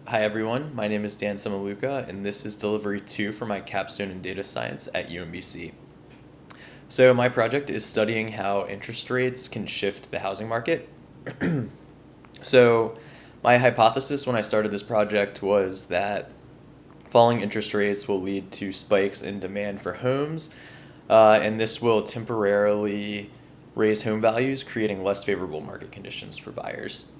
Hi everyone, my name is Dan Samaluka and this is delivery 2 for my capstone in data science at UMBC. So my project is studying how interest rates can shift the housing market. So my hypothesis when I started this project was that falling interest rates will lead to spikes in demand for homes, and this will temporarily raise home values, creating less favorable market conditions for buyers.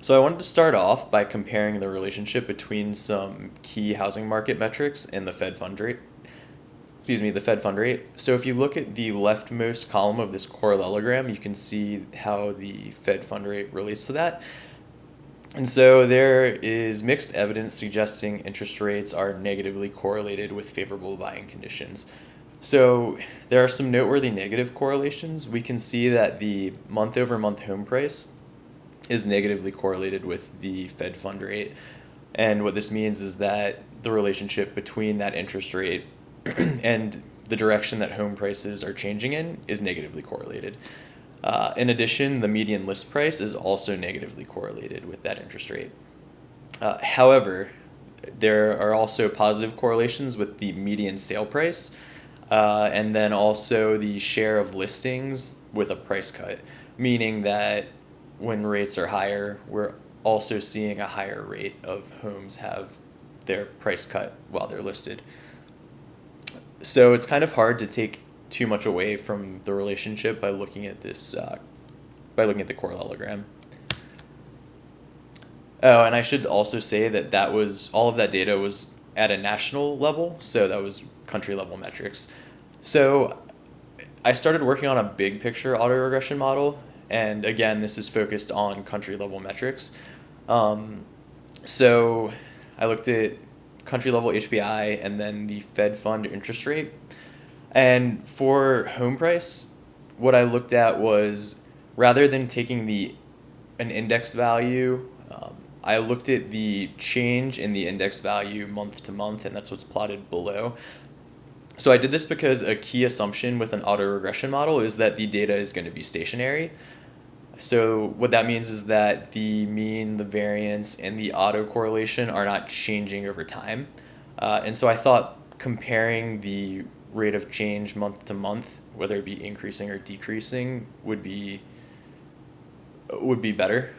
So I wanted to start off by comparing the relationship between some key housing market metrics and the Fed fund rate. The Fed fund rate. So if you look at the leftmost column of this parallelogram, you can see how the Fed fund rate relates to that. And so there is mixed evidence suggesting interest rates are negatively correlated with favorable buying conditions. So there are some noteworthy negative correlations. We can see that the month-over-month home price is negatively correlated with the Fed fund rate. And what this means is that the relationship between that interest rate and the direction that home prices are changing in is negatively correlated. In addition, the median list price is also negatively correlated with that interest rate. However, there are also positive correlations with the median sale price, and then also the share of listings with a price cut, meaning that when rates are higher, we're also seeing a higher rate of homes have their price cut while they're listed. So it's kind of hard to take too much away from the relationship by looking at this, by looking at the parallelogram. Oh, and I should also say that all of that data was at a national level, so that was country level metrics. So I started working on a big picture autoregression model, and again, this is focused on country level metrics. So I looked at country level HPI and then the Fed fund interest rate. And for home price, what I looked at was rather than taking an index value, I looked at the change in the index value month to month, and that's what's plotted below. So I did this because a key assumption with an autoregression model is that the data is going to be stationary. So what that means is that the mean, the variance, and the autocorrelation are not changing over time. And so I thought comparing the rate of change month to month, whether it be increasing or decreasing, would be better.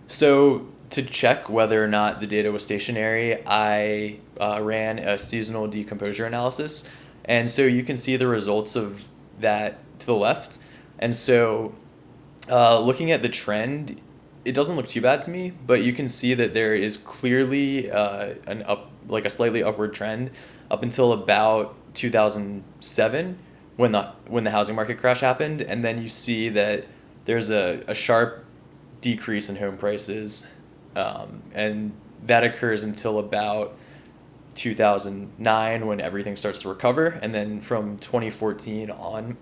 So to check whether or not the data was stationary, I ran a seasonal decomposure analysis. And so you can see the results of that to the left. And so looking at the trend, it doesn't look too bad to me, but you can see that there is clearly a slightly upward trend up until about 2007 when the housing market crash happened, and then you see that there's a sharp decrease in home prices, and that occurs until about 2009 when everything starts to recover, and then from 2014 on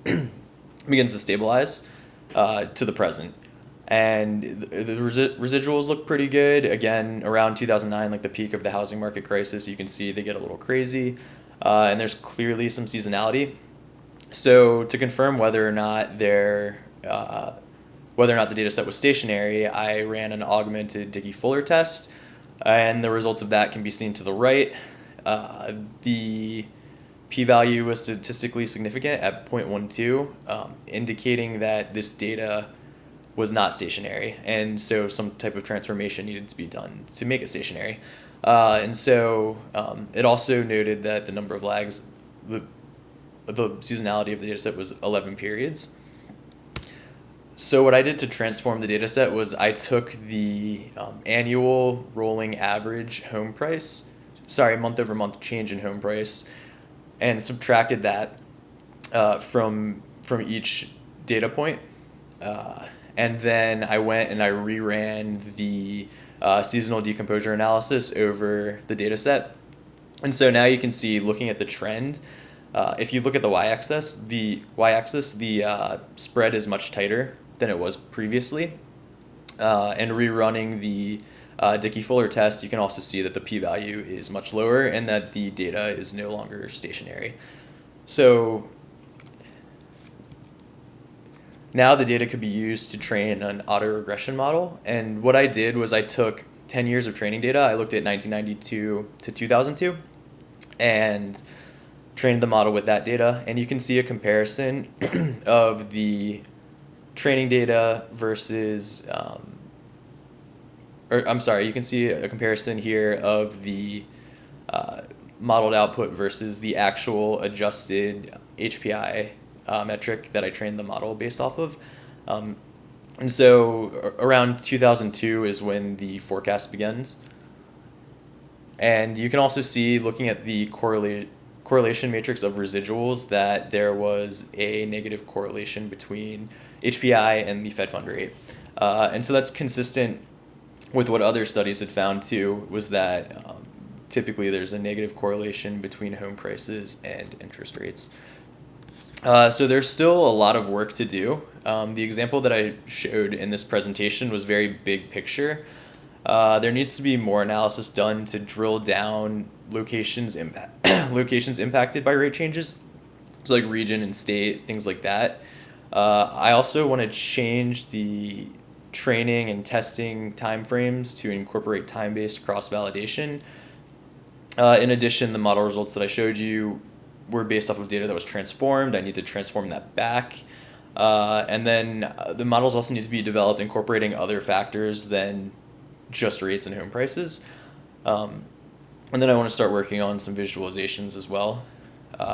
begins to stabilize to the present. And the residuals look pretty good. Again, around 2009, like the peak of the housing market crisis, you can see they get a little crazy, and there's clearly some seasonality. So to confirm whether or not the data set was stationary, I ran an augmented Dickey-Fuller test, and the results of that can be seen to the right. The p-value was statistically significant at 0.12, indicating that this data was not stationary, and so some type of transformation needed to be done to make it stationary. And so it also noted that the number of lags, the seasonality of the data set was 11 periods. So what I did to transform the data set was I took the annual rolling average month over month change in home price, and subtracted that from each data point. And then I went and I reran the seasonal decomposure analysis over the data set. And so now you can see, looking at the trend, if you look at the y-axis, the spread is much tighter than it was previously. And rerunning the Dickey-Fuller test, you can also see that the p-value is much lower and that the data is no longer stationary. So Now the data could be used to train an autoregression model. And what I did was I took 10 years of training data. I looked at 1992 to 2002 and trained the model with that data. And you can see a comparison of the training data versus, you can see a comparison here of the modeled output versus the actual adjusted HPI metric that I trained the model based off of. And so around 2002 is when the forecast begins. And you can also see, looking at the correlation matrix of residuals, that there was a negative correlation between HPI and the Fed fund rate. And so that's consistent with what other studies had found too, was that typically there's a negative correlation between home prices and interest rates. So there's still a lot of work to do. The example that I showed in this presentation was very big picture. There needs to be more analysis done to drill down locations impacted by rate changes, so like region and state, things like that. I also want to change the training and testing timeframes to incorporate time-based cross-validation. In addition, the model results that I showed you were based off of data that was transformed. I need to transform that back. And then the models also need to be developed incorporating other factors than just rates and home prices. And then I want to start working on some visualizations as well.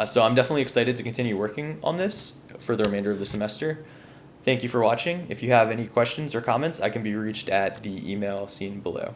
So I'm definitely excited to continue working on this for the remainder of the semester. Thank you for watching. If you have any questions or comments, I can be reached at the email seen below.